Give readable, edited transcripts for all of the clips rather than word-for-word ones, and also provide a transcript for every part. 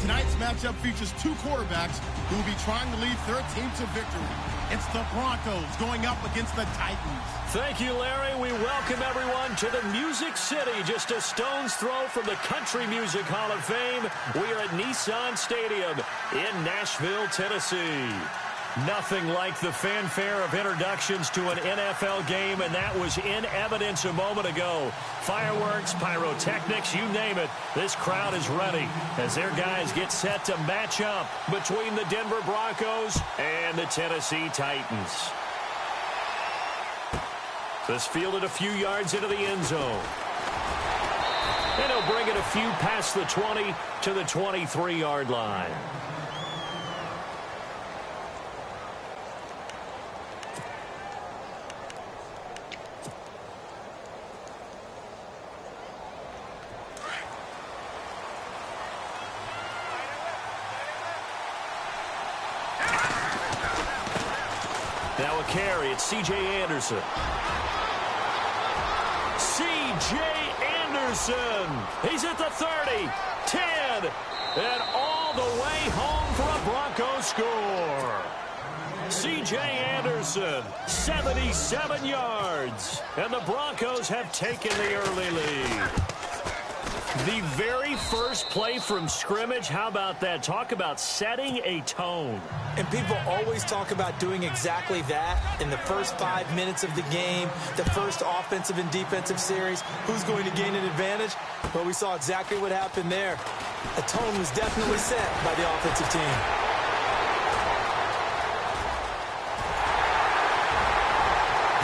Tonight's matchup features two quarterbacks who will be trying to lead their team to victory. It's the Broncos going up against the Titans. Thank you, Larry. We welcome everyone to the Music City, just a stone's throw from the Country Music Hall of Fame. We are at Nissan Stadium in Nashville, Tennessee. Nothing like the fanfare of introductions to an NFL game, and that was in evidence a moment ago. Fireworks, pyrotechnics, you name it. This crowd is ready as their guys get set to match up between the Denver Broncos and the Tennessee Titans. This fielded a few yards into the end zone. And he'll bring it a few past the 20 to the 23-yard line. Now a carry, it's C.J. Anderson. C.J. Anderson. He's at the 30, 10, and all the way home for a Broncos score. C.J. Anderson, 77 yards, and the Broncos have taken the early lead. The very first play from scrimmage, how about that? Talk about setting a tone. And people always talk about doing exactly that in the first 5 minutes of the game, the first offensive and defensive series. Who's going to gain an advantage? Well, we saw exactly what happened there. A tone was definitely set by the offensive team.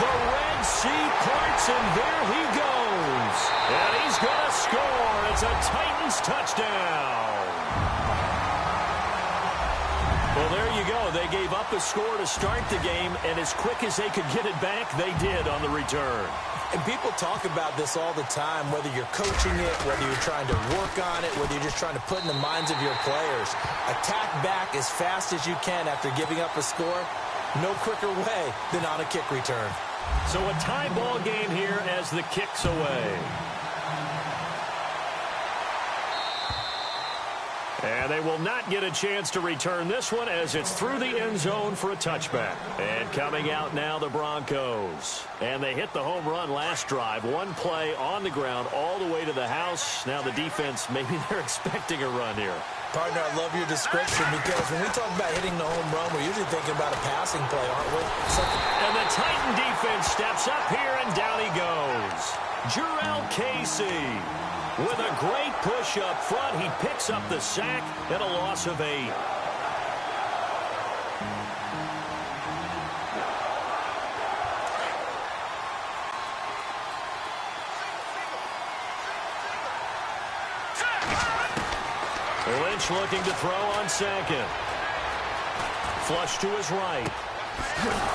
The Red Sea parts, and there he goes. And he's going to score. It's a Titans touchdown. Well, there you go. They gave up a score to start the game, and as quick as they could get it back, they did on the return. And people talk about this all the time, whether you're coaching it, whether you're trying to work on it, whether you're just trying to put in the minds of your players. Attack back as fast as you can after giving up a score. No quicker way than on a kick return. So a tie ball game here as the kick's away. And they will not get a chance to return this one as it's through the end zone for a touchback. And coming out now, the Broncos. And they hit the home run last drive. One play on the ground all the way to the house. Now the defense, maybe they're expecting a run here. Partner, I love your description because when we talk about hitting the home run, we're usually thinking about a passing play, aren't we? And the Titan defense steps up here, and down he goes. Jurrell Casey. With a great push up front, he picks up the sack and a loss of 8. Lynch looking to throw on second. Flush to his right.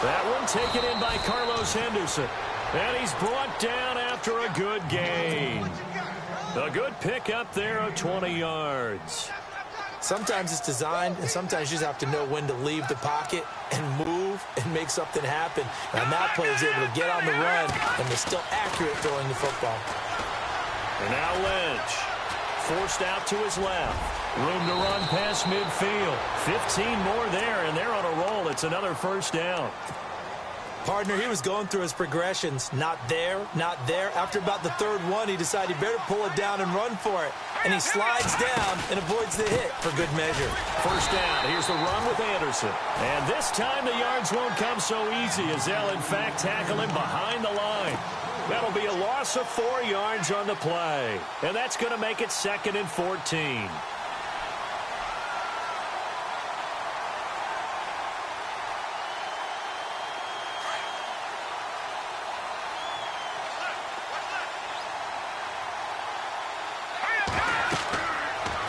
That one taken in by Carlos Henderson. And he's brought down after a good gain. A good pickup there of 20 yards. Sometimes it's designed, and sometimes you just have to know when to leave the pocket and move and make something happen. And that player is able to get on the run, and they're still accurate throwing the football. And now Lynch, forced out to his left. Room to run past midfield. 15 more there, and they're on a roll. It's another first down. Partner, he was going through his progressions. Not there, not there. After about the third one, he decided he better pull it down and run for it. And he slides down and avoids the hit for good measure. First down. Here's the run with Anderson. And this time the yards won't come so easy as they'll, in fact, tackle him behind the line. That'll be a loss of 4 yards on the play. And that's going to make it 2nd and 14.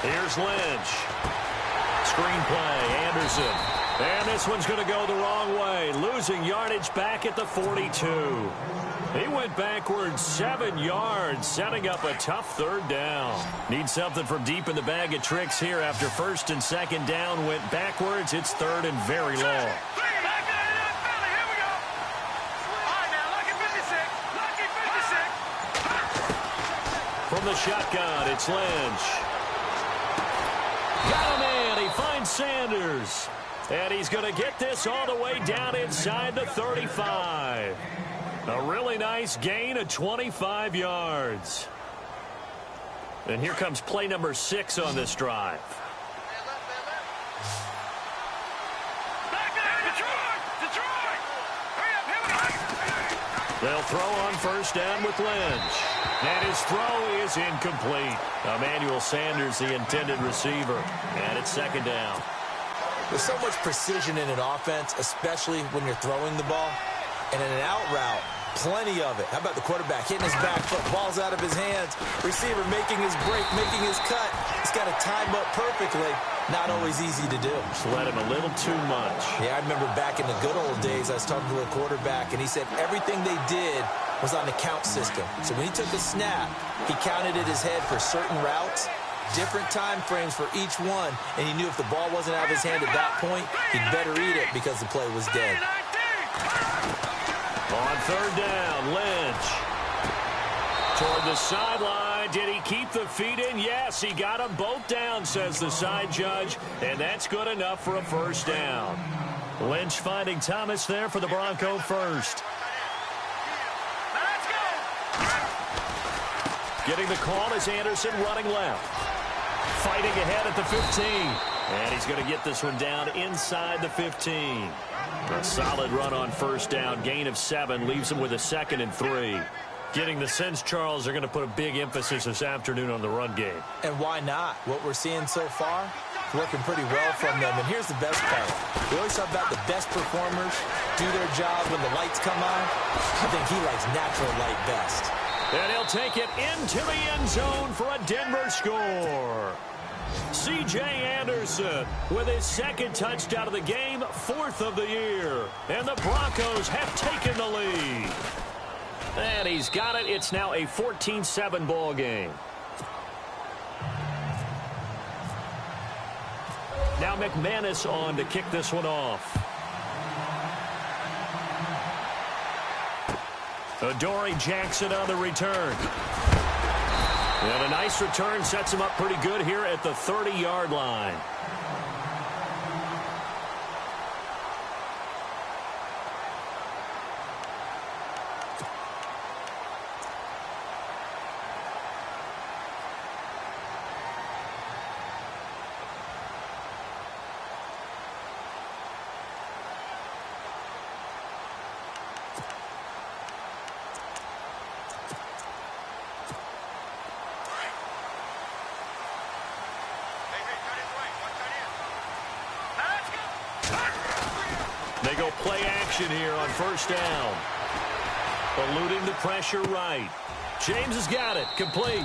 Here's Lynch. Screen play, Anderson. And this one's going to go the wrong way. Losing yardage back at the 42. He went backwards 7 yards, setting up a tough third down. Need something from deep in the bag of tricks here after first and second down went backwards. It's third and very long. From the shotgun, it's Lynch. Got Sanders. And he's going to get this all the way down inside the 35. A really nice gain of 25 yards. And here comes play number 6 on this drive. They'll throw on first down with Lynch. And his throw is incomplete. Emmanuel Sanders, the intended receiver. And it's second down. There's so much precision in an offense, especially when you're throwing the ball. And in an out route, plenty of it. How about the quarterback hitting his back foot, ball's out of his hands, receiver making his break, making his cut. He's got to time up perfectly. Not always easy to do. Just let him a little too much. Yeah, I remember back in the good old days, I was talking to a quarterback, and he said everything they did was on the count system. So when he took a snap, he counted in his head for certain routes, different time frames for each one, and he knew if the ball wasn't out of his hand at that point, he'd better eat it because the play was dead. On third down, Lynch. Toward the sideline. Did he keep the feet in? Yes, he got them both down, says the side judge, and that's good enough for a first down. Lynch finding Thomas there for the Bronco first. Getting the call is Anderson running left. Fighting ahead at the 15. And he's going to get this one down inside the 15. A solid run on first down. Gain of 7 leaves him with a 2nd and 3. Getting the sense, Charles, they're going to put a big emphasis this afternoon on the run game. And why not? What we're seeing so far, working pretty well from them. And here's the best part. We always talk about the best performers do their job when the lights come on. I think he likes natural light best. And he'll take it into the end zone for a Denver score. C.J. Anderson with his 2nd touchdown of the game, 4th of the year. And the Broncos have taken the lead. And he's got it. It's now a 14-7 ball game. Now McManus on to kick this one off. Adoree Jackson on the return. And a nice return sets him up pretty good here at the 30-yard line. They go play action here on first down. Eluding the pressure right. James has got it. Complete.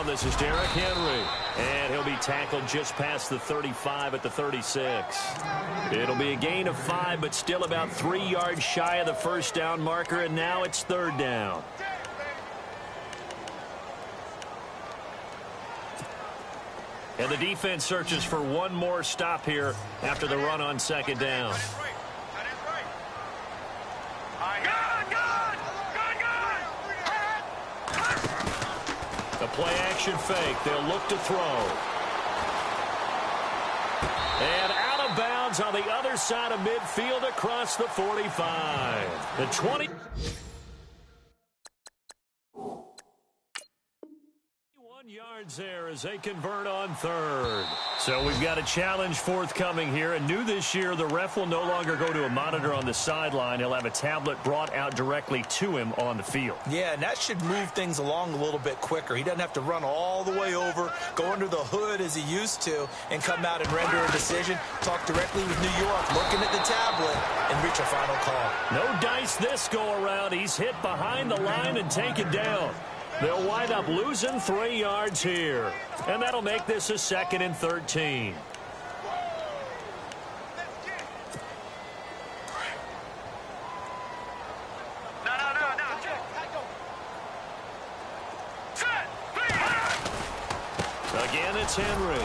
This is Derrick Henry, and he'll be tackled just past the 35 at the 36. It'll be a gain of 5, but still about 3 yards shy of the first down marker, and now it's third down. And the defense searches for one more stop here after the run on second down. The play-action fake. They'll look to throw. And out of bounds on the other side of midfield across the 45. The 20. 21 yards there as they convert on third. So we've got a challenge forthcoming here. And new this year, the ref will no longer go to a monitor on the sideline. He'll have a tablet brought out directly to him on the field. Yeah, and that should move things along a little bit quicker. He doesn't have to run all the way over, go under the hood as he used to, and come out and render a decision. Talk directly with New York, looking at the tablet, and reach a final call. No dice this go-around. He's hit behind the line and taken down. They'll wind up losing 3 yards here. And that'll make this a 2nd and 13. and it's Henry.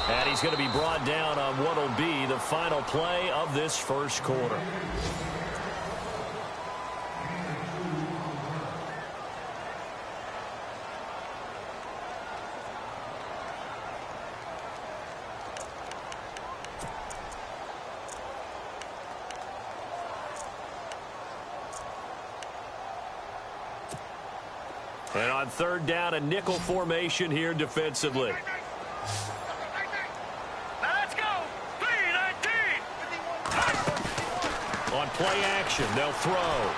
And he's going to be brought down on what will be the final play of this first quarter. And on third down, a nickel formation here defensively. Let's go. 3-19. On play action, they'll throw.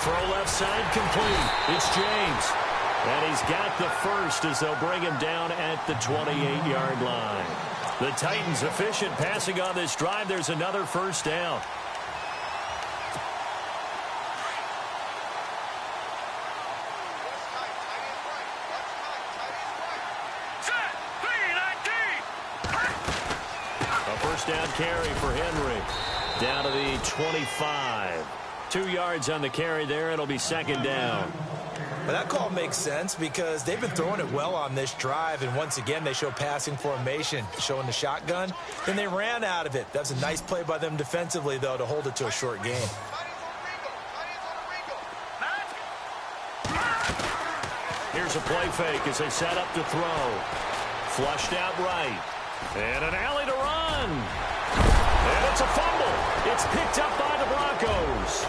Throw left side complete. It's James. And he's got the first as they'll bring him down at the 28-yard line. The Titans efficient passing on this drive. There's another first down. Down carry for Henry. Down to the 25. 2 yards on the carry there. It'll be second down. But that call makes sense because they've been throwing it well on this drive, and once again they show passing formation, showing the shotgun. Then they ran out of it. That's a nice play by them defensively, though, to hold it to a short game. Here's a play fake as they set up to throw. Flushed out right. And an alley to run. And it's a fumble. It's picked up by the Broncos.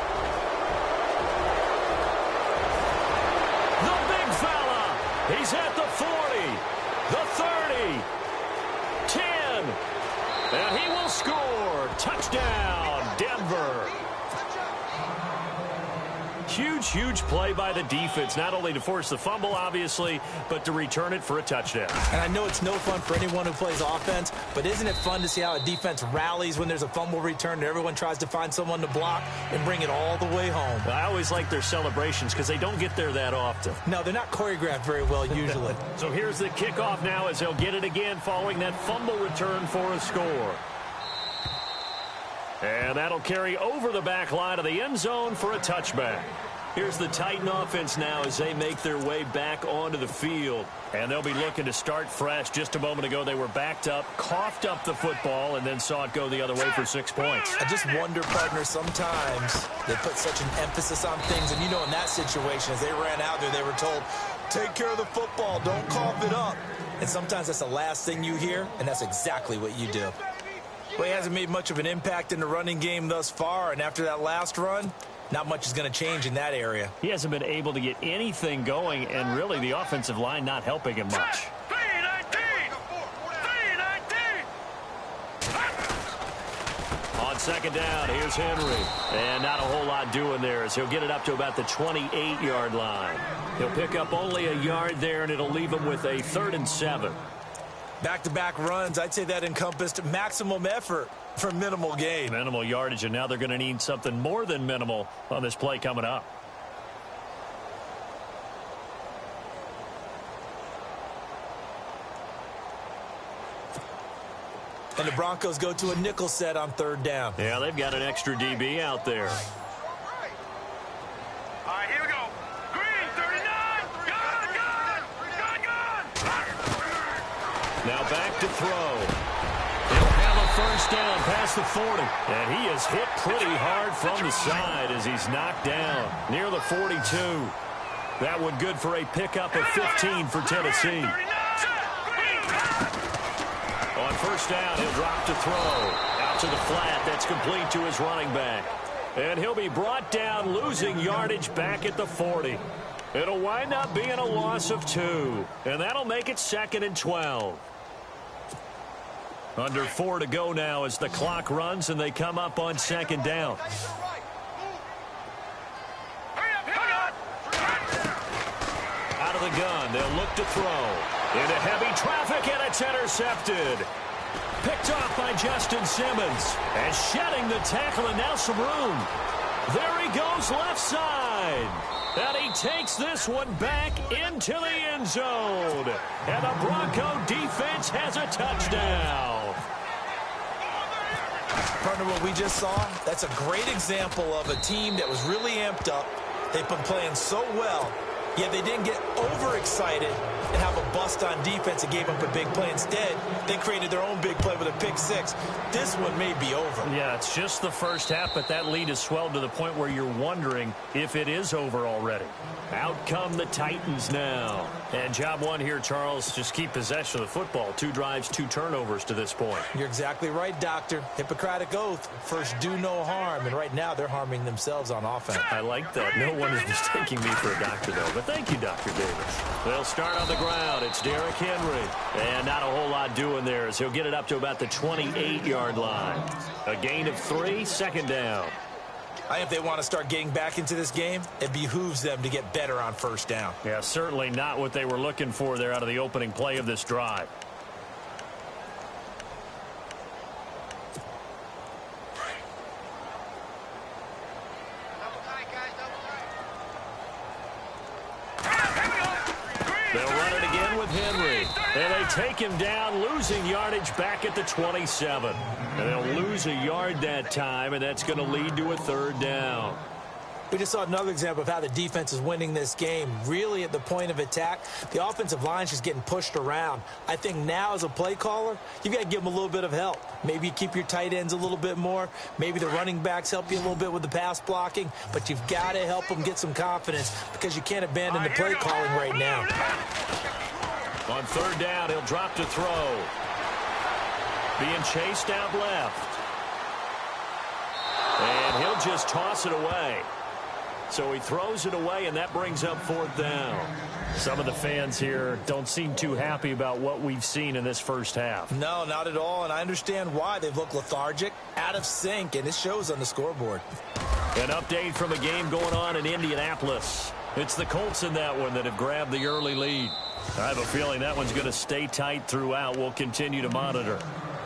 The big fella. He's at the 40, the 30, 10. And he will score. Touchdown, Denver. Huge play by the defense, not only to force the fumble, obviously, but to return it for a touchdown. And I know it's no fun for anyone who plays offense, but isn't it fun to see how a defense rallies when there's a fumble return and everyone tries to find someone to block and bring it all the way home? I always like their celebrations because they don't get there that often. No, they're not choreographed very well usually. So here's the kickoff now as they'll get it again following that fumble return for a score. And that'll carry over the back line of the end zone for a touchback. Here's the Titan offense now as they make their way back onto the field. And they'll be looking to start fresh. Just a moment ago, they were backed up, coughed up the football, and then saw it go the other way for 6 points. I just wonder, partner, sometimes they put such an emphasis on things. And, you know, in that situation, as they ran out there, they were told, take care of the football, don't cough it up. And sometimes that's the last thing you hear, and that's exactly what you do. Well, he hasn't made much of an impact in the running game thus far, and after that last run, not much is going to change in that area. He hasn't been able to get anything going, and really the offensive line not helping him much. 3-19. On second down, here's Henry. And not a whole lot doing there as he'll get it up to about the 28-yard line. He'll pick up only a yard there, and it'll leave him with a 3rd and 7. Back-to-back runs, I'd say that encompassed maximum effort for minimal gain. Minimal yardage, and now they're going to need something more than minimal on this play coming up. And the Broncos go to a nickel set on 3rd down. Yeah, they've got an extra DB out there. All right, here we go. Green, 39. Gun. Now back to throw. He'll have a first down past the 40. And he is hit pretty hard from the side as he's knocked down near the 42. That one good for a pickup of 15 for Tennessee. On first down, he'll drop to throw. Out to the flat. That's complete to his running back. And he'll be brought down, losing yardage back at the 40. It'll wind up being a loss of 2. And that'll make it 2nd and 12. Under 4 to go now as the clock runs and they come up on 2nd down. Out of the gun, they'll look to throw. Into heavy traffic, and it's intercepted. Picked off by Justin Simmons. And shedding the tackle, and now some room. There he goes left side. And he takes this one back into the end zone. And the Bronco defense has a touchdown. Partner, what we just saw, that's a great example of a team that was really amped up. They've been playing so well, Yeah, they didn't get overexcited and have a bust on defense and gave up a big play. Instead, they created their own big play with a pick six. This one may be over. Yeah, it's just the first half, but that lead has swelled to the point where you're wondering if it is over already. Out come the Titans now. And job one here, Charles, just keep possession of the football. 2 drives, 2 turnovers to this point. You're exactly right, Doctor. Hippocratic oath, first do no harm. And right now, they're harming themselves on offense. I like that. No one is mistaking me for a doctor, though. But thank you, Dr. Davis. They'll start on the ground. It's Derrick Henry. And not a whole lot doing there as he'll get it up to about the 28-yard line. A gain of 3, second down. I think if they want to start getting back into this game, it behooves them to get better on first down. Yeah, certainly not what they were looking for there out of the opening play of this drive. They'll run it again with Henry. And they take him down, losing yardage back at the 27. And they'll lose a yard that time, and that's going to lead to a third down. We just saw another example of how the defense is winning this game. Really at the point of attack, the offensive line is just getting pushed around. I think now as a play caller, you've got to give them a little bit of help. Maybe you keep your tight ends a little bit more. Maybe the running backs help you a little bit with the pass blocking. But you've got to help them get some confidence because you can't abandon the play calling right now. On third down, he'll drop to throw. Being chased out left. And he'll just toss it away. So he throws it away, and that brings up fourth down. Some of the fans here don't seem too happy about what we've seen in this first half. No, not at all, and I understand why. They've looked lethargic, out of sync, and it shows on the scoreboard. An update from a game going on in Indianapolis. It's the Colts in that one that have grabbed the early lead. I have a feeling that one's going to stay tight throughout. We'll continue to monitor.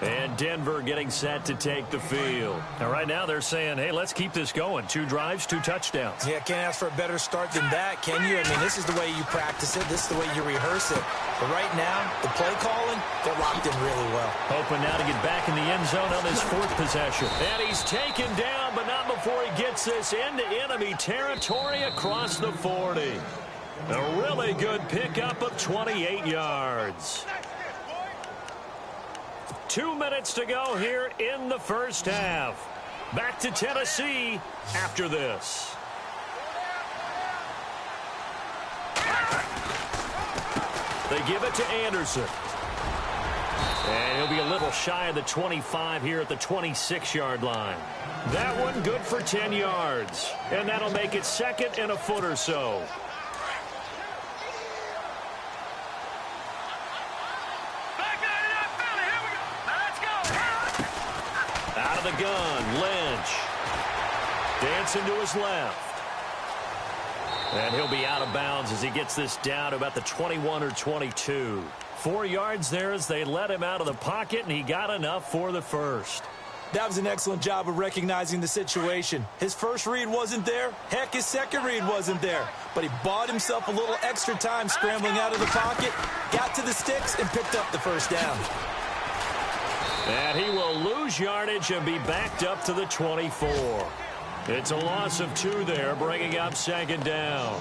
And Denver getting set to take the field. Now, right now, they're saying, hey, let's keep this going. 2 drives, 2 touchdowns. Yeah, can't ask for a better start than that, can you? I mean, this is the way you practice it. This is the way you rehearse it. But right now, the play calling, they're locked in really well. Hoping now to get back in the end zone on his 4th possession. And he's taken down, but not before he gets this into enemy territory across the 40. A really good pickup of 28 yards. 2 minutes to go here in the first half. Back to Tennessee after this. They give it to Anderson. And he'll be a little shy of the 25 here at the 26-yard line. That one good for 10 yards. And that'll make it second and a foot or so. Out of the gun, Lynch. Dancing to his left. And he'll be out of bounds as he gets this down to about the 21 or 22. 4 yards there as they let him out of the pocket, and he got enough for the first. That was an excellent job of recognizing the situation. His first read wasn't there. Heck, his second read wasn't there. But he bought himself a little extra time scrambling out of the pocket, got to the sticks, and picked up the first down. And he will lose yardage and be backed up to the 24. It's a loss of 2 there, bringing up second down.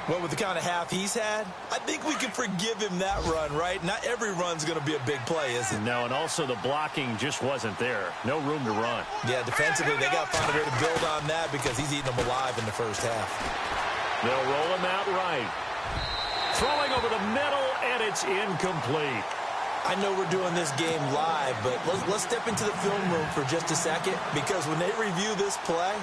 Well, with the kind of half he's had, I think we can forgive him that run, right? Not every run's going to be a big play, is it? No, and also the blocking just wasn't there. No room to run. Yeah, defensively, they got to find a way to build on that because he's eating them alive in the first half. They'll roll him out right. Throwing over the middle, and it's incomplete. I know we're doing this game live, but let's step into the film room for just a second because when they review this play,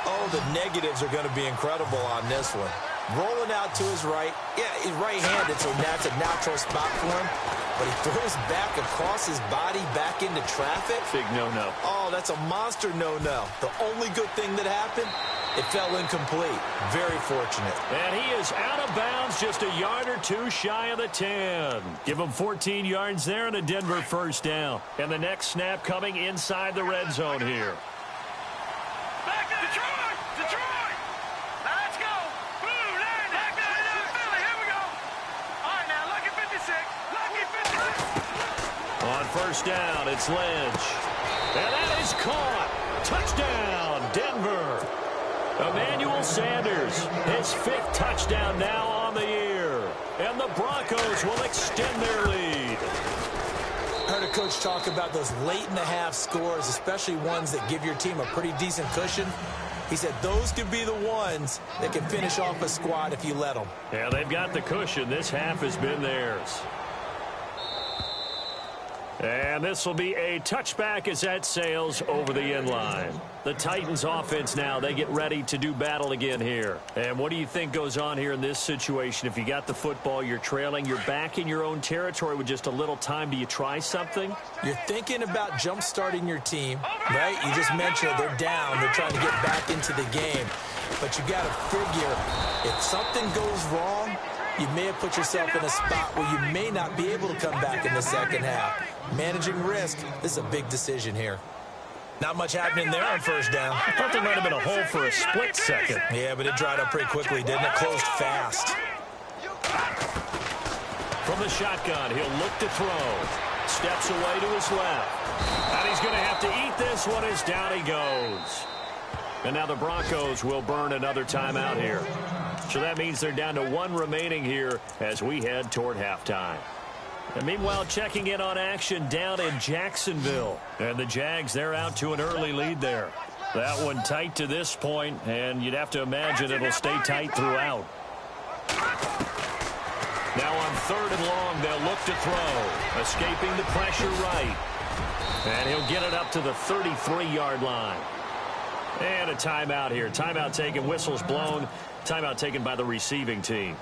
oh, the negatives are going to be incredible on this one. Rolling out to his right. Yeah, he's right-handed, so that's a natural spot for him. But he throws back across his body back into traffic. Big no-no. Oh, that's a monster no-no. The only good thing that happened, it fell incomplete. Very fortunate. And he is out of bounds, just a yard or 2 shy of the 10. Give him 14 yards there and a Denver first down. And the next snap coming inside the red zone here. Back to Detroit! Detroit! Now let's go! Blue line! Back to Philly! Here we go! All right, now, lucky 56! Lucky 56! On first down, it's Lynch. And that is caught. Touchdown, Denver. Emmanuel Sanders, his 5th touchdown now on the year. And the Broncos will extend their lead. I heard a coach talk about those late-in-the-half scores, especially ones that give your team a pretty decent cushion. He said those could be the ones that can finish off a squad if you let them. Yeah, they've got the cushion. This half has been theirs. And this will be a touchback as that sails over the end line. The Titans offense now, they get ready to do battle again here. And what do you think goes on here in this situation? If you got the football, you're trailing, you're back in your own territory with just a little time. Do you try something? You're thinking about jump-starting your team, right? You just mentioned it. They're down. They're trying to get back into the game. But you got to figure if something goes wrong, you may have put yourself in a spot where you may not be able to come back in the second half. Managing risk, this is a big decision here. Not much happening there on first down. I thought there might have been a hole for a split second. Yeah, but it dried up pretty quickly, didn't it? Closed fast. From the shotgun, he'll look to throw. Steps away to his left. And he's going to have to eat this one as down he goes. And now the Broncos will burn another timeout here. So that means they're down to one remaining here as we head toward halftime. And meanwhile, checking in on action down in Jacksonville. And the Jags, they're out to an early lead there. That one tight to this point, and you'd have to imagine it'll stay tight throughout. Now on 3rd and long, they'll look to throw. Escaping the pressure right. And he'll get it up to the 33-yard line. And a timeout here. Timeout taken, whistles blown. Timeout taken by the receiving team.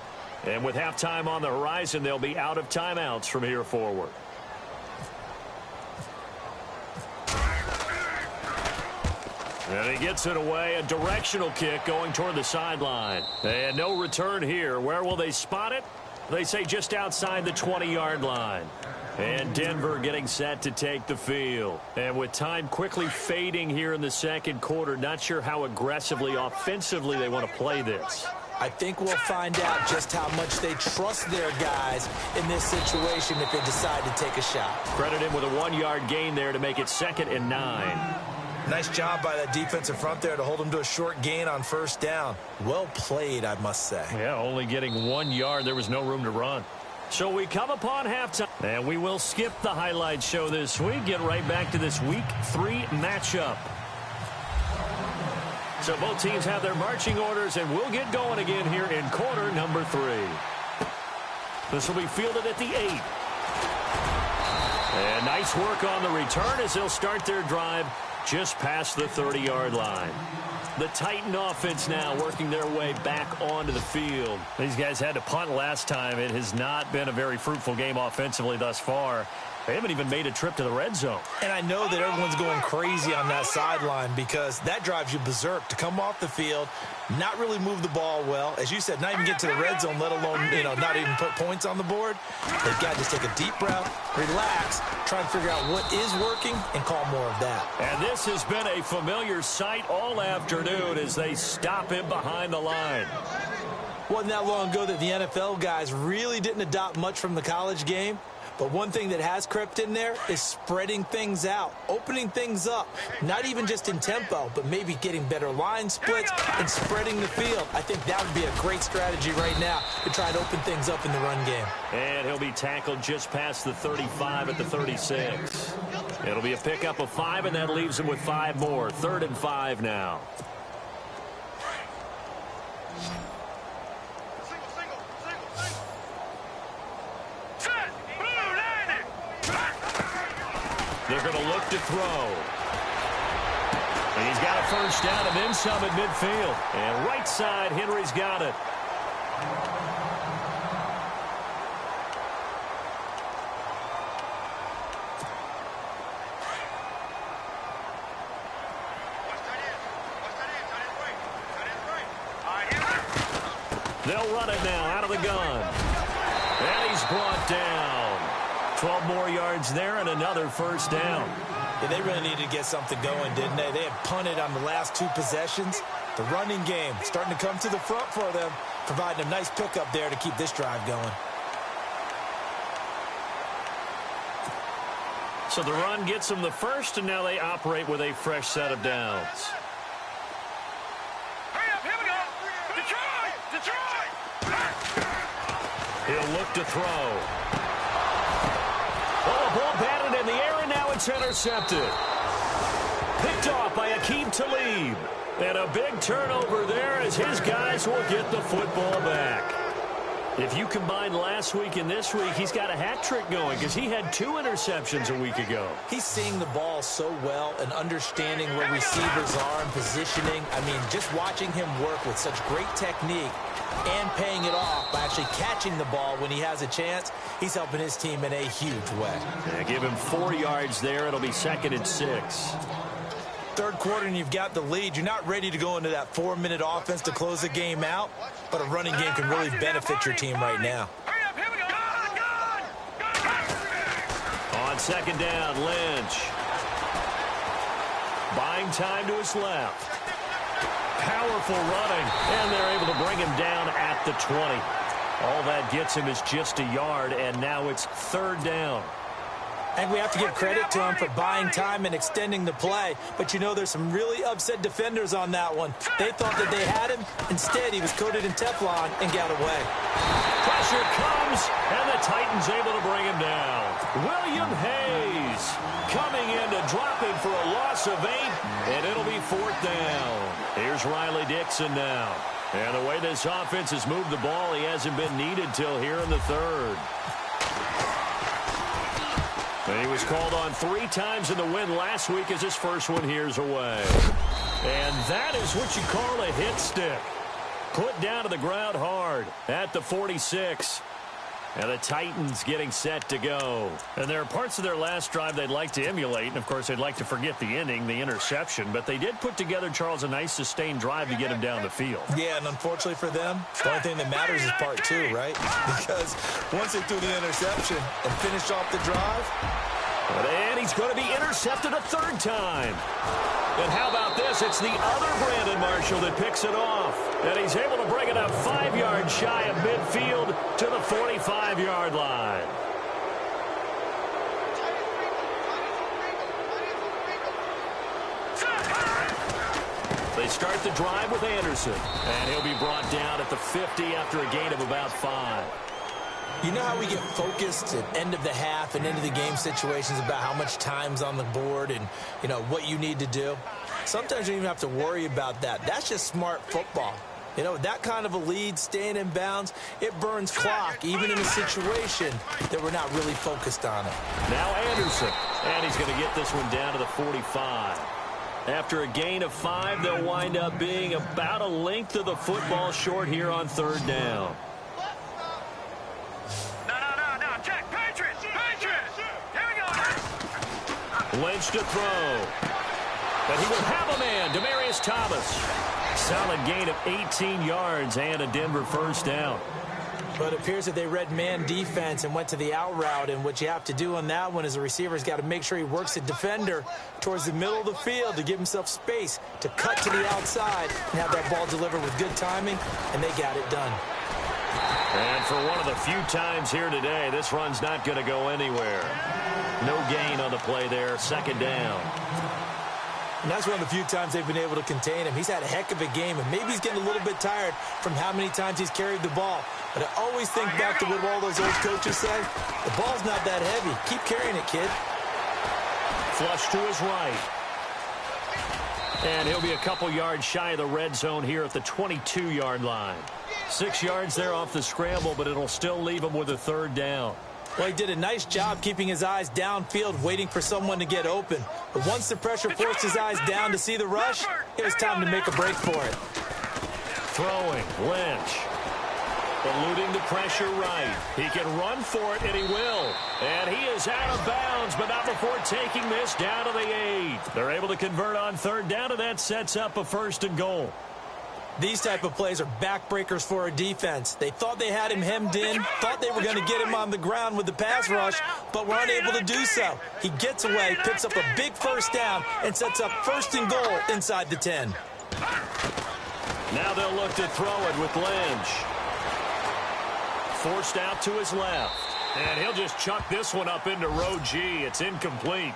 And with halftime on the horizon, they'll be out of timeouts from here forward. And he gets it away. A directional kick going toward the sideline. And no return here. Where will they spot it? They say just outside the 20-yard line. And Denver getting set to take the field. And with time quickly fading here in the second quarter, not sure how aggressively, offensively they want to play this. I think we'll find out just how much they trust their guys in this situation if they decide to take a shot. Credit him with a 1-yard gain there to make it 2nd and 9. Nice job by that defensive front there to hold them to a short gain on first down. Well played, I must say. Yeah, only getting 1 yard. There was no room to run. So we come upon halftime, and we will skip the highlight show this week. Get right back to this Week 3 matchup. So both teams have their marching orders, and we'll get going again here in quarter number 3. This will be fielded at the 8. And nice work on the return as they'll start their drive just past the 30-yard line. The Titan offense now working their way back onto the field. These guys had to punt last time. It has not been a very fruitful game offensively thus far. They haven't even made a trip to the red zone. And I know that everyone's going crazy on that sideline because that drives you berserk to come off the field, not really move the ball well. As you said, not even get to the red zone, let alone, not even put points on the board. They've got to just take a deep breath, relax, try and figure out what is working, and call more of that. And this has been a familiar sight all afternoon as they stop him behind the line. Wasn't that long ago that the NFL guys really didn't adopt much from the college game. But one thing that has crept in there is spreading things out, opening things up, not even just in tempo, but maybe getting better line splits and spreading the field. I think that would be a great strategy right now to try and open things up in the run game. And he'll be tackled just past the 35 at the 36. It'll be a pickup of 5, and that leaves him with 5 more. 3rd and 5 now. They're going to look to throw. And he's got a first down and then some at midfield. And right side, Henry's got it. They'll run it now out of the gun. And he's brought down. 12 more yards there and another first down. Yeah, they really needed to get something going, didn't they? They had punted on the last 2 possessions. The running game starting to come to the front for them, providing a nice pickup there to keep this drive going. So the run gets them the first, and now they operate with a fresh set of downs. Hurry up, here we go. Detroit! Detroit! He'll look to throw. Oh, a ball batted in the air, and now it's intercepted. Picked off by Akeem Talib. And a big turnover there as his guys will get the football back. If you combine last week and this week, he's got a hat trick going because he had 2 interceptions a week ago. He's seeing the ball so well and understanding where receivers are and positioning. I mean, just watching him work with such great technique and paying it off by actually catching the ball when he has a chance, he's helping his team in a huge way. Yeah, give him 4 yards there. It'll be 2nd and 6. Third quarter and you've got the lead. You're not ready to go into that 4-minute offense to close the game out, but a running game can really benefit your team right now. On 2nd down, Lynch. Buying time to his left. Powerful running, and they're able to bring him down at the 20. All that gets him is just a yard, and now it's 3rd down. And we have to give credit to him for buying time and extending the play. But, you know, there's some really upset defenders on that one. They thought that they had him. Instead, he was coated in Teflon and got away. Pressure comes, and the Titans able to bring him down. William Hayes coming in to drop him for a loss of 8, and it'll be 4th down. Here's Riley Dixon now. And the way this offense has moved the ball, he hasn't been needed till here in the 3rd. And he was called on 3 times in the win last week as his first one here's away. And that is what you call a hit stick. Put down to the ground hard at the 46. And the Titans getting set to go. And there are parts of their last drive they'd like to emulate. And, of course, they'd like to forget the inning, the interception. But they did put together, Charles, a nice sustained drive to get him down the field. Yeah, and unfortunately for them, the only thing that matters is part 2, right? Because once they threw the interception and finished off the drive. And he's going to be intercepted a 3rd time. And how about this? It's the other Brandon Marshall that picks it off. And he's able to bring it up 5 yards shy of midfield to the 45-yard line. They start the drive with Anderson. And he'll be brought down at the 50 after a gain of about 5. You know how we get focused at end of the half and end of the game situations about how much time's on the board and, you know, what you need to do? Sometimes you don't even have to worry about that. That's just smart football. You know, that kind of a lead, staying in bounds, it burns clock, even in a situation that we're not really focused on it. Now Anderson, and he's going to get this one down to the 45. After a gain of 5, they'll wind up being about a length of the football short here on 3rd down. Lynch to throw. But he will have a man, Demaryius Thomas. Solid gain of 18 yards and a Denver 1st down. But it appears that they read man defense and went to the out route, and what you have to do on that one is the receiver's got to make sure he works the defender towards the middle of the field to give himself space to cut to the outside and have that ball delivered with good timing, and they got it done. And for one of the few times here today, this run's not going to go anywhere. No gain on the play there, 2nd down. And that's one of the few times they've been able to contain him. He's had a heck of a game, and maybe he's getting a little bit tired from how many times he's carried the ball. But I always think back to what all those old coaches say. The ball's not that heavy. Keep carrying it, kid. Flush to his right. And he'll be a couple yards shy of the red zone here at the 22-yard line. 6 yards there off the scramble, but it'll still leave him with a 3rd down. Well, he did a nice job keeping his eyes downfield, waiting for someone to get open. But once the pressure forced his eyes down to see the rush, it was time to make a break for it. Throwing, Lynch. Eluding the pressure right. He can run for it, and he will. And he is out of bounds, but not before taking this down to the 8. They're able to convert on 3rd down, and that sets up a 1st and goal. These type of plays are backbreakers for a defense. They thought they had him hemmed in, thought they were going to get him on the ground with the pass rush, but were unable to do so. He gets away, picks up a big 1st down, and sets up 1st and goal inside the 10. Now they'll look to throw it with Lynch. Forced out to his left. And he'll just chuck this one up into row G. It's incomplete.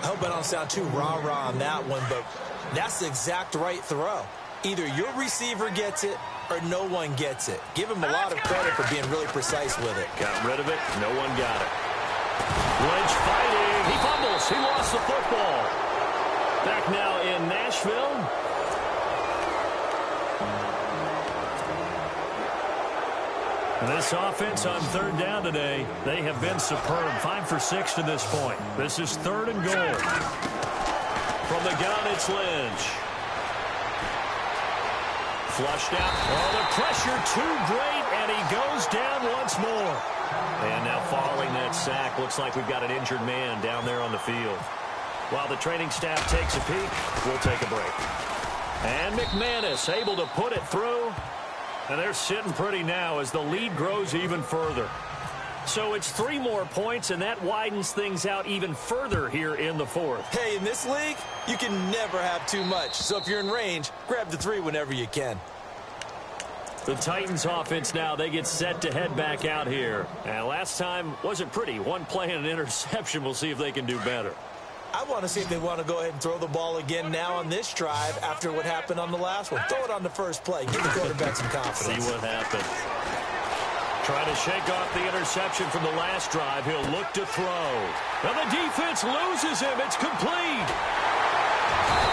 I hope I don't sound too rah-rah on that one, but that's the exact right throw. Either your receiver gets it or no one gets it. Give him a lot of credit for being really precise with it. Got rid of it. No one got it. Lynch fighting. He fumbles. He lost the football. Back now in Nashville. This offense on third down today, they have been superb. 5 for 6 to this point. This is 3rd and goal. From the gun, it's Lynch. Flushed out. Oh, the pressure too great, and he goes down once more. And now following that sack, looks like we've got an injured man down there on the field. While the training staff takes a peek, we'll take a break. And McManus able to put it through. And they're sitting pretty now as the lead grows even further. So it's 3 more points, and that widens things out even further here in the 4th. Hey, in this league, you can never have too much. So if you're in range, grab the 3 whenever you can. The Titans offense now, they get set to head back out here. And last time wasn't pretty. 1 play and an interception. We'll see if they can do better. I want to see if they want to go ahead and throw the ball again now on this drive after what happened on the last one. Throw it on the first play. Give the quarterback some confidence. See what happens. Trying to shake off the interception from the last drive. He'll look to throw. And the defense loses him. It's complete.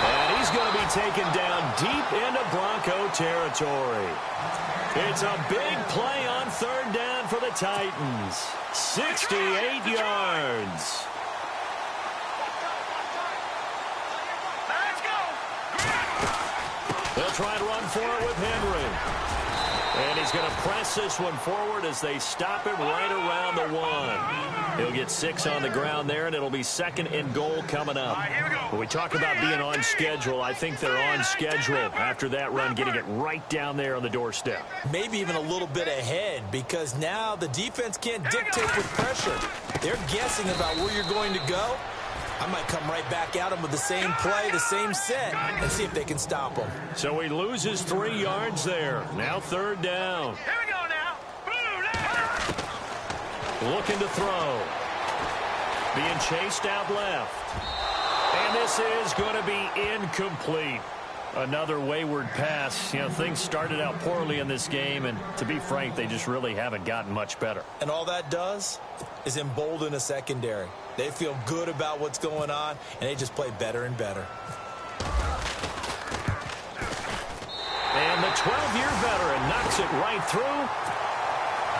And he's going to be taken down deep into Bronco territory. It's a big play on 3rd down for the Titans. 68 yards. They'll try and run for it with Henry. And he's going to press this one forward as they stop him right around the 1. He'll get 6 on the ground there, and it'll be 2nd and goal coming up. When we talk about being on schedule, I think they're on schedule after that run, getting it right down there on the doorstep. Maybe even a little bit ahead, because now the defense can't dictate with pressure. They're guessing about where you're going to go. I might come right back at him with the same play, the same set, and see if they can stop him. So he loses 3 yards there. Now 3rd down. Here we go now. Looking to throw. Being chased out left. And this is going to be incomplete. Another wayward pass. You know, things started out poorly in this game, and to be frank, they just really haven't gotten much better. And all that does is embolden a secondary. They feel good about what's going on, and they just play better and better. And the 12-year veteran knocks it right through.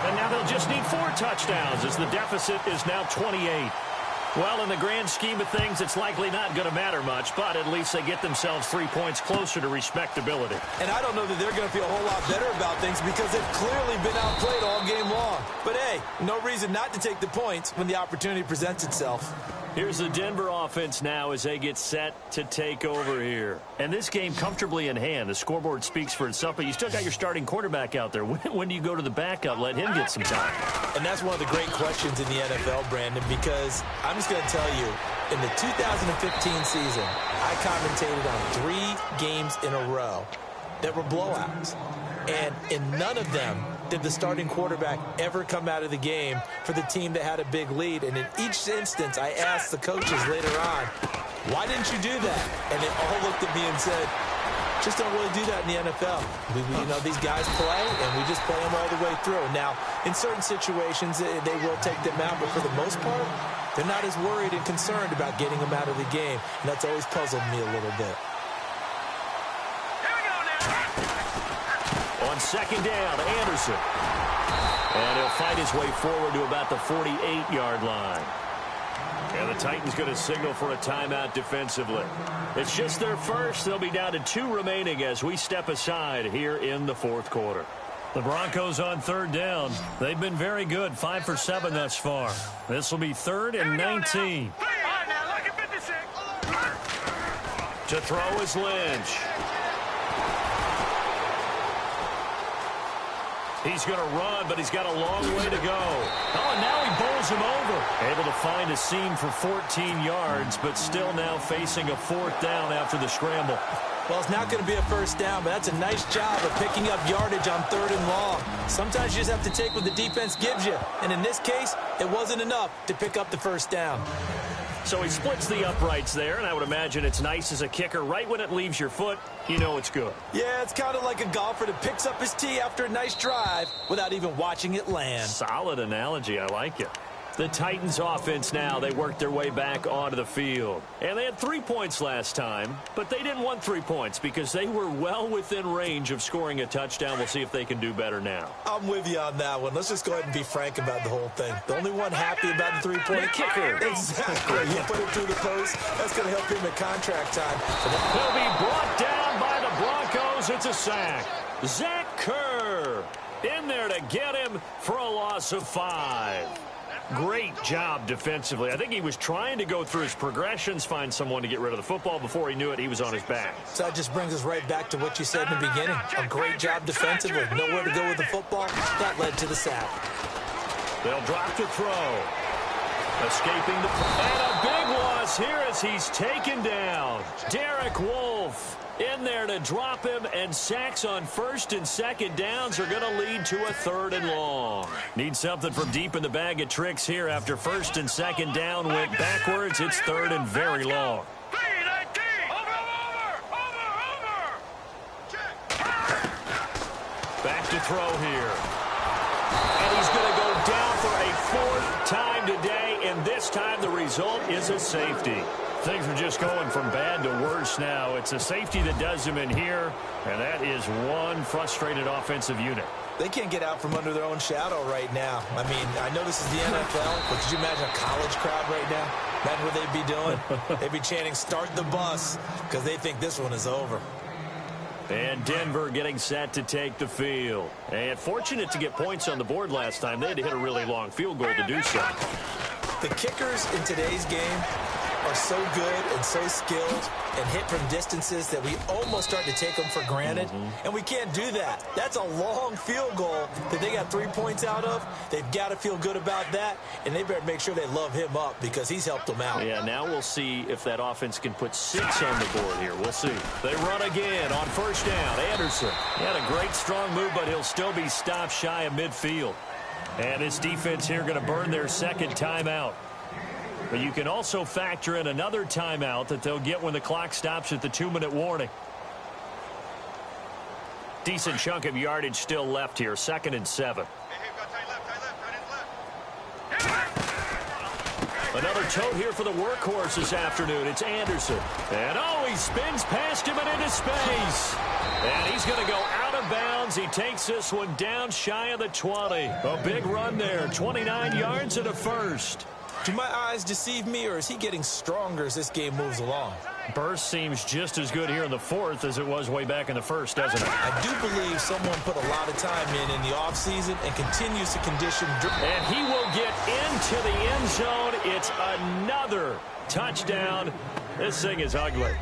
And now they'll just need 4 touchdowns as the deficit is now 28. Well, in the grand scheme of things, it's likely not going to matter much, but at least they get themselves 3 points closer to respectability. And I don't know that they're going to feel a whole lot better about things because they've clearly been outplayed all game long. But, hey, no reason not to take the points when the opportunity presents itself. Here's the Denver offense now as they get set to take over here. And this game comfortably in hand. The scoreboard speaks for itself, but you still got your starting quarterback out there. When do you go to the backup? Let him get some time. And that's one of the great questions in the NFL, Brandon, because I'm just going to tell you, in the 2015 season, I commentated on 3 games in a row that were blowouts. And in none of them did the starting quarterback ever come out of the game for the team that had a big lead. And in each instance, I asked the coaches later on, why didn't you do that? And they all looked at me and said, just don't really do that in the NFL. You know, these guys play, and we just play them all the way through. Now, in certain situations, they will take them out, but for the most part, they're not as worried and concerned about getting them out of the game. And that's always puzzled me a little bit. On 2nd down, Anderson. And he'll fight his way forward to about the 48-yard line. And the Titans going to signal for a timeout defensively. It's just their first. They'll be down to 2 remaining as we step aside here in the 4th quarter. The Broncos on 3rd down. They've been very good, 5 for 7 thus far. This will be 3rd and 19. To throw is Lynch. He's going to run, but he's got a long way to go. Oh, and now he bowls him over. Able to find a seam for 14 yards, but still now facing a 4th down after the scramble. Well, it's not going to be a first down, but that's a nice job of picking up yardage on 3rd and long. Sometimes you just have to take what the defense gives you. And in this case, it wasn't enough to pick up the first down. So he splits the uprights there, and I would imagine it's nice as a kicker. Right when it leaves your foot, you know it's good. Yeah, it's kind of like a golfer that picks up his tee after a nice drive without even watching it land. Solid analogy. I like it. The Titans offense now, they worked their way back onto the field. And they had 3 points last time, but they didn't want 3 points because they were well within range of scoring a touchdown. We'll see if they can do better now. I'm with you on that one. Let's just go ahead and be frank about the whole thing. The only one happy about the 3-point kicker. Exactly. You put it through the post. That's going to help him at contract time. He'll be brought down by the Broncos. It's a sack. Zach Kerr in there to get him for a loss of 5. Great job defensively. I think he was trying to go through his progressions, find someone to get rid of the football. Before he knew it, he was on his back. So that just brings us right back to what you said in the beginning. A great job defensively. Nowhere to go with the football. That led to the sack. They'll drop to throw. Escaping the... And a big loss here as he's taken down. Derek Wolfe in there to drop him, and sacks on 1st and 2nd downs are going to lead to a 3rd and long. Need something from deep in the bag of tricks here after 1st and 2nd down went backwards. It's 3rd and very long. Back to throw here. And he's going to go down for a 4th time today, and this time the result is a safety. Things are just going from bad to worse now. It's a safety that does him in here, and that is one frustrated offensive unit. They can't get out from under their own shadow right now. I mean, I know this is the NFL, but could you imagine a college crowd right now? Imagine what they'd be doing. They'd be chanting, "Start the bus," because they think this one is over. And Denver getting set to take the field. And fortunate to get points on the board last time. They had to hit a really long field goal to do so. The kickers in today's game are so good and so skilled and hit from distances that we almost start to take them for granted. And we can't do that. That's a long field goal that they got 3 points out of. They've got to feel good about that, and they better make sure they love him up because he's helped them out. Yeah, now we'll see if that offense can put 6 on the board here. We'll see. They run again on 1st down. Anderson, he had a great strong move, but he'll still be stopped shy of midfield. And this defense here going to burn their 2nd timeout. But you can also factor in another timeout that they'll get when the clock stops at the 2-minute warning. Decent chunk of yardage still left here. 2nd and 7. Another tote here for the workhorse this afternoon. It's Anderson. And oh, he spins past him and into space. And he's going to go out of bounds. He takes this one down shy of the 20. A big run there. 29 yards and a 1st. Do my eyes deceive me, or is he getting stronger as this game moves along? Burst seems just as good here in the 4th as it was way back in the 1st, doesn't it? I do believe someone put a lot of time in the offseason and continues to condition. And he will get into the end zone. It's another touchdown. This thing is ugly.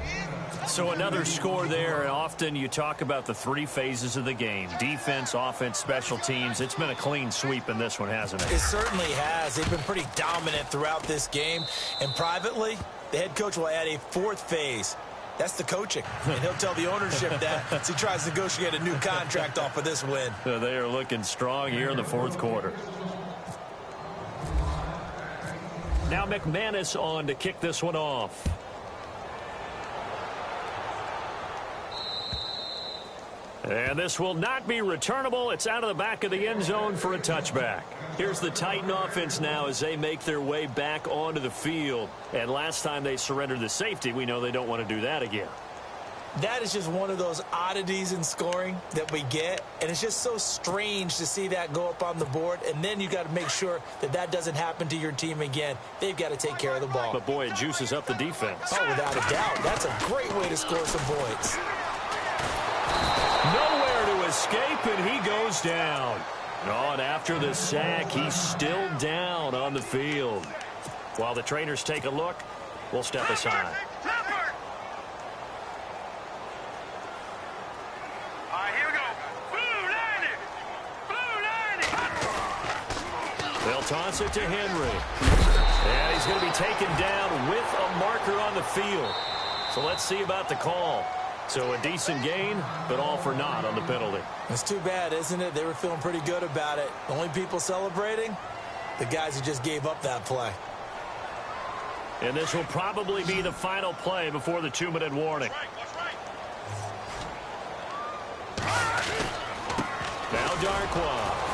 So another score there, and often you talk about the 3 phases of the game. Defense, offense, special teams. It's been a clean sweep in this one, hasn't it? It certainly has. They've been pretty dominant throughout this game. And privately, the head coach will add a 4th phase. That's the coaching. And he'll tell the ownership that as he tries to negotiate a new contract off of this win. So they are looking strong here in the 4th quarter. Now McManus on to kick this one off. And this will not be returnable. It's out of the back of the end zone for a touchback. Here's the Titan offense now as they make their way back onto the field. And last time they surrendered the safety, we know they don't want to do that again. That is just one of those oddities in scoring that we get. And it's just so strange to see that go up on the board. And then you got to make sure that that doesn't happen to your team again. They've got to take care of the ball. But, boy, it juices up the defense. Oh, without a doubt. That's a great way to score some points. Nowhere to escape, and he goes down. Oh, and after the sack, he's still down on the field. While the trainers take a look, we'll step aside. All right, here we go. Blue 90. Blue 90. They'll toss it to Henry. And he's going to be taken down with a marker on the field. So let's see about the call. So a decent gain, but all for naught on the penalty. It's too bad, isn't it? They were feeling pretty good about it. The only people celebrating, the guys who just gave up that play. And this will probably be the final play before the 2-minute warning. Now Darkwa.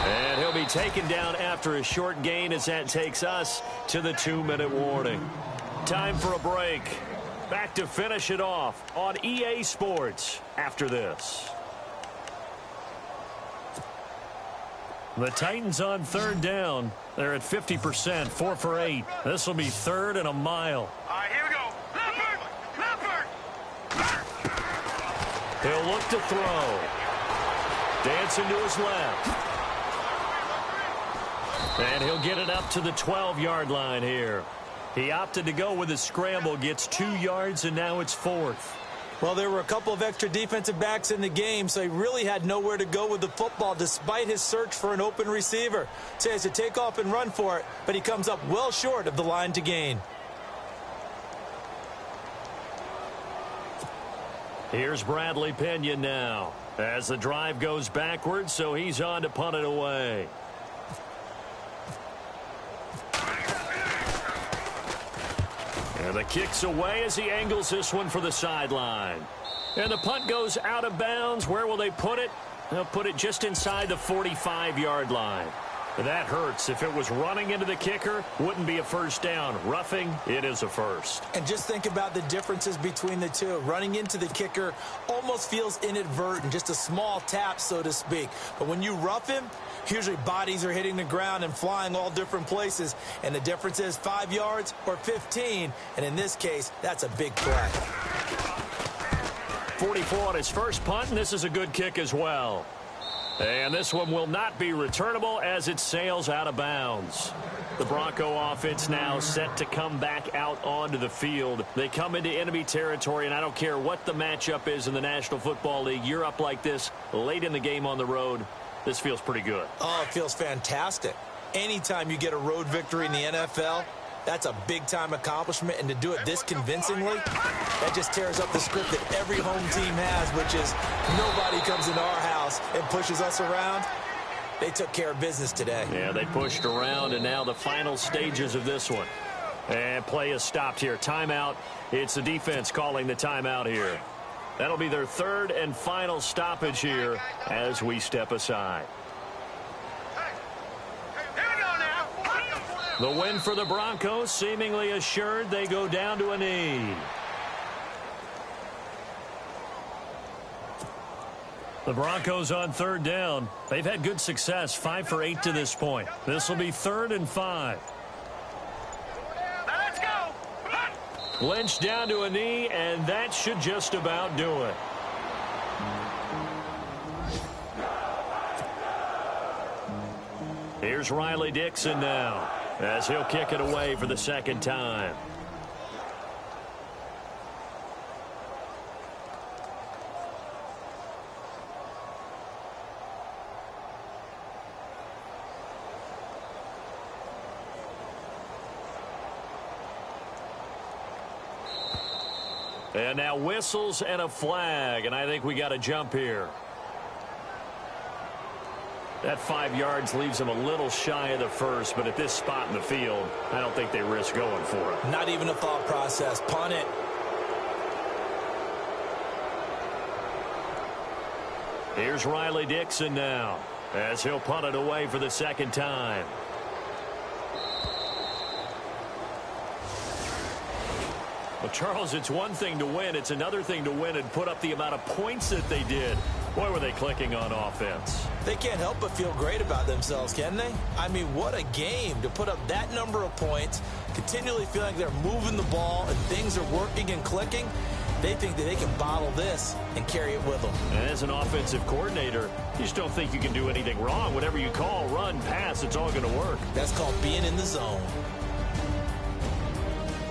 And he'll be taken down after a short gain as that takes us to the 2-minute warning. Time for a break. Back to finish it off on EA Sports after this. The Titans on third down. They're at 50%, 4 for 8. This will be 3rd and a mile. All right, here we go. Leopard! He'll look to throw. Dancing to his left. And he'll get it up to the 12-yard line here. He opted to go with a scramble, gets 2 yards, and now it's 4th. Well, there were a couple of extra defensive backs in the game, so he really had nowhere to go with the football despite his search for an open receiver. So he has to take off and run for it, but he comes up well short of the line to gain. Here's Bradley Pinion now as the drive goes backwards, so he's on to punt it away. And the kick's away as he angles this one for the sideline. And the punt goes out of bounds. Where will they put it? They'll put it just inside the 45-yard line. That hurts. If it was running into the kicker, wouldn't be a first down. Roughing, it is a first. And just think about the differences between the two. Running into the kicker almost feels inadvertent, just a small tap, so to speak. But when you rough him, usually bodies are hitting the ground and flying all different places. And the difference is 5 yards or 15. And in this case, that's a big play. 44 on his first punt, and this is a good kick as well. And this one will not be returnable as it sails out of bounds. The Bronco offense now set to come back out onto the field. They come into enemy territory, and I don't care what the matchup is in the National Football League. You're up like this late in the game on the road. This feels pretty good. Oh, it feels fantastic. Anytime you get a road victory in the NFL, that's a big-time accomplishment, and to do it this convincingly, that just tears up the script that every home team has, which is nobody comes into our house and pushes us around. They took care of business today. Yeah, they pushed around, and now the final stages of this one. And play is stopped here. Timeout. It's the defense calling the timeout here. That'll be their 3rd and final stoppage here as we step aside. The win for the Broncos seemingly assured. They go down to a knee. The Broncos on third down. They've had good success, 5 for 8 to this point. This will be 3rd and 5. Let's go. Lynch down to a knee, and that should just about do it. Here's Riley Dixon now, as he'll kick it away for the 2nd time. And now whistles and a flag, and I think we got a jump here. That 5 yards leaves them a little shy of the first, but at this spot in the field, I don't think they risk going for it. Not even a thought process. Punt it. Here's Riley Dixon now, as he'll punt it away for the 2nd time. Well, Charles, it's one thing to win. It's another thing to win and put up the amount of points that they did. Boy, were they clicking on offense. They can't help but feel great about themselves, can they? I mean, what a game to put up that number of points, continually feeling like they're moving the ball and things are working and clicking. They think that they can bottle this and carry it with them. And as an offensive coordinator, you just don't think you can do anything wrong. Whatever you call, run, pass, it's all going to work. That's called being in the zone.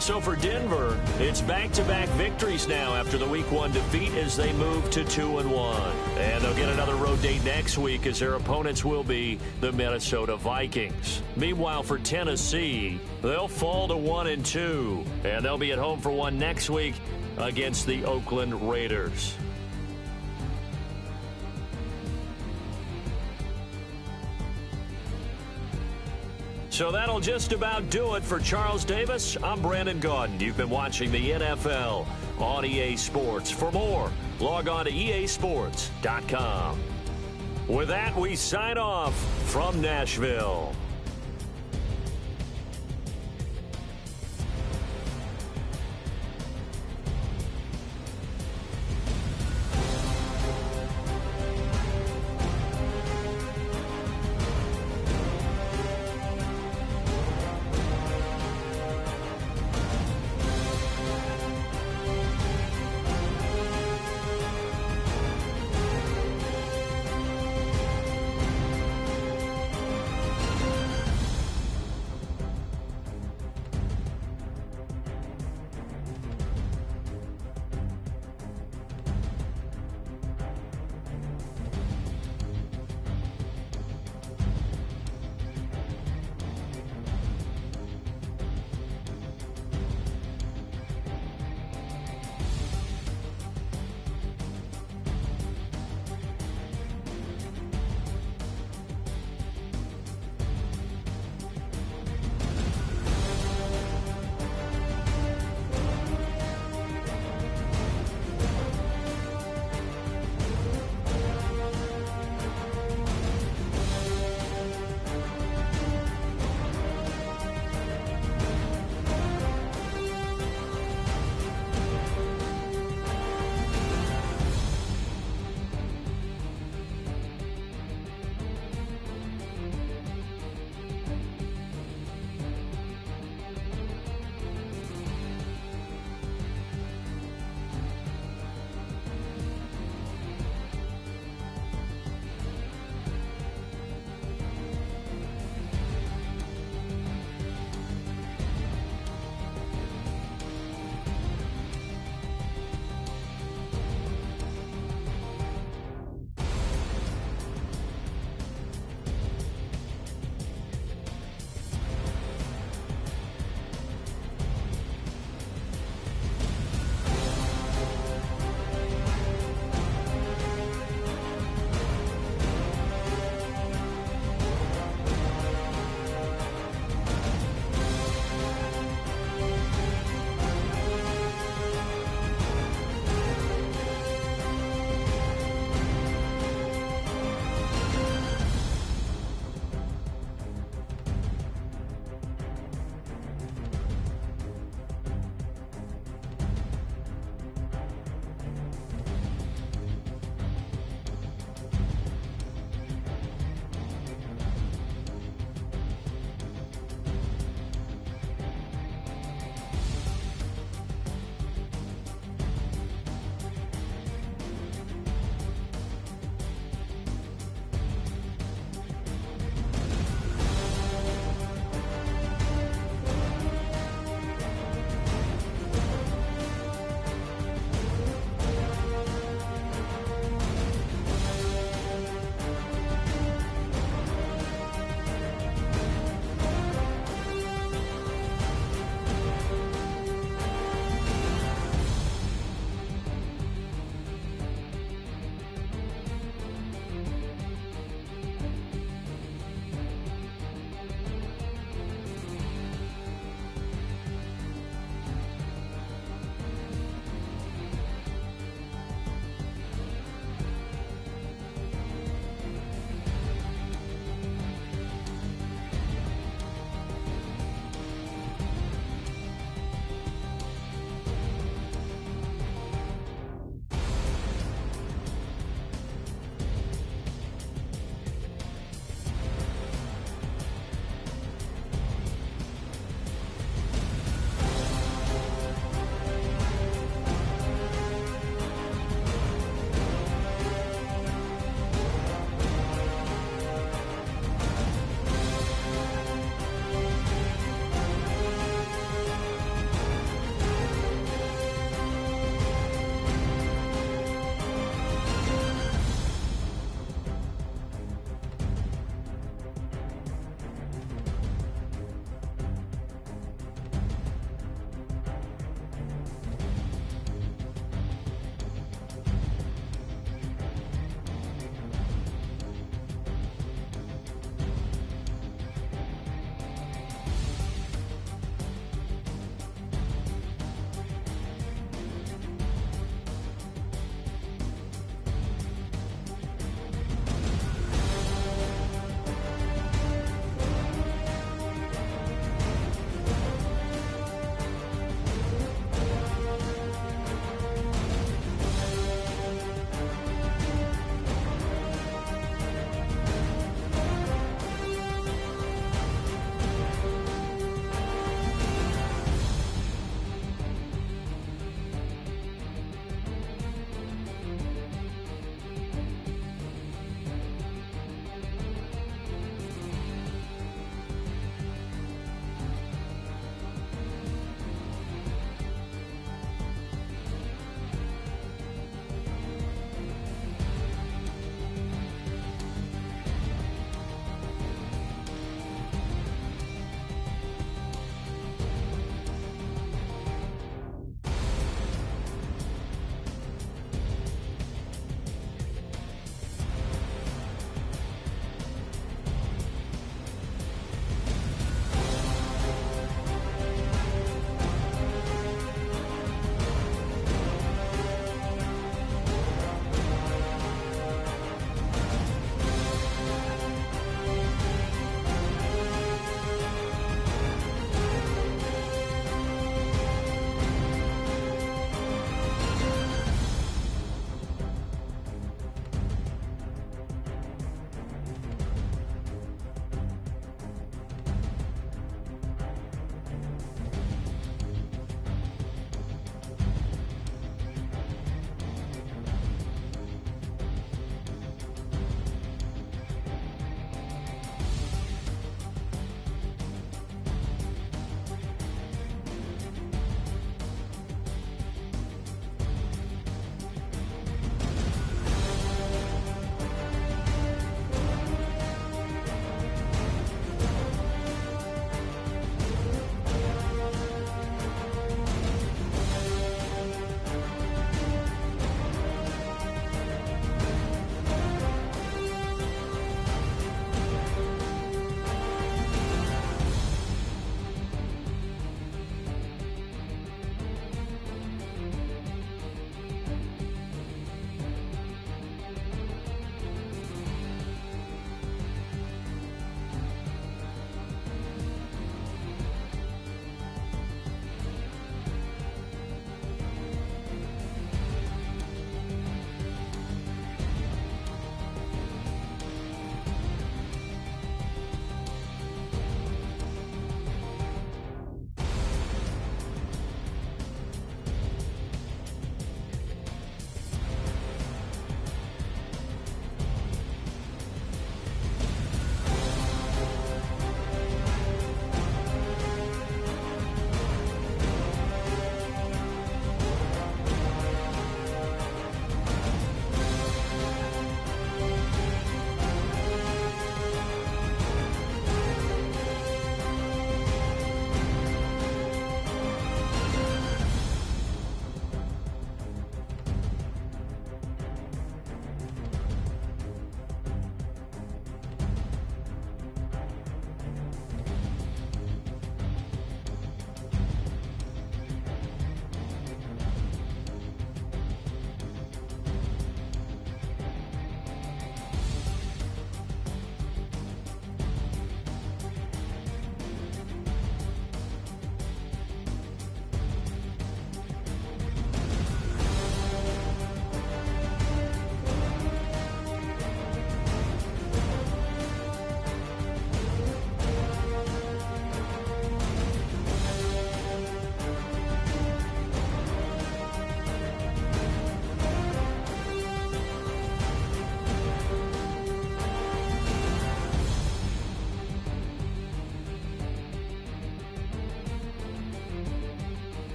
So for Denver, it's back-to-back victories now after the Week 1 defeat as they move to 2-1. And they'll get another road date next week as their opponents will be the Minnesota Vikings. Meanwhile, for Tennessee, they'll fall to 1-2. And they'll be at home for one next week against the Oakland Raiders. So that'll just about do it for Charles Davis. I'm Brandon Gaudin. You've been watching the NFL on EA Sports. For more, log on to easports.com. With that, we sign off from Nashville.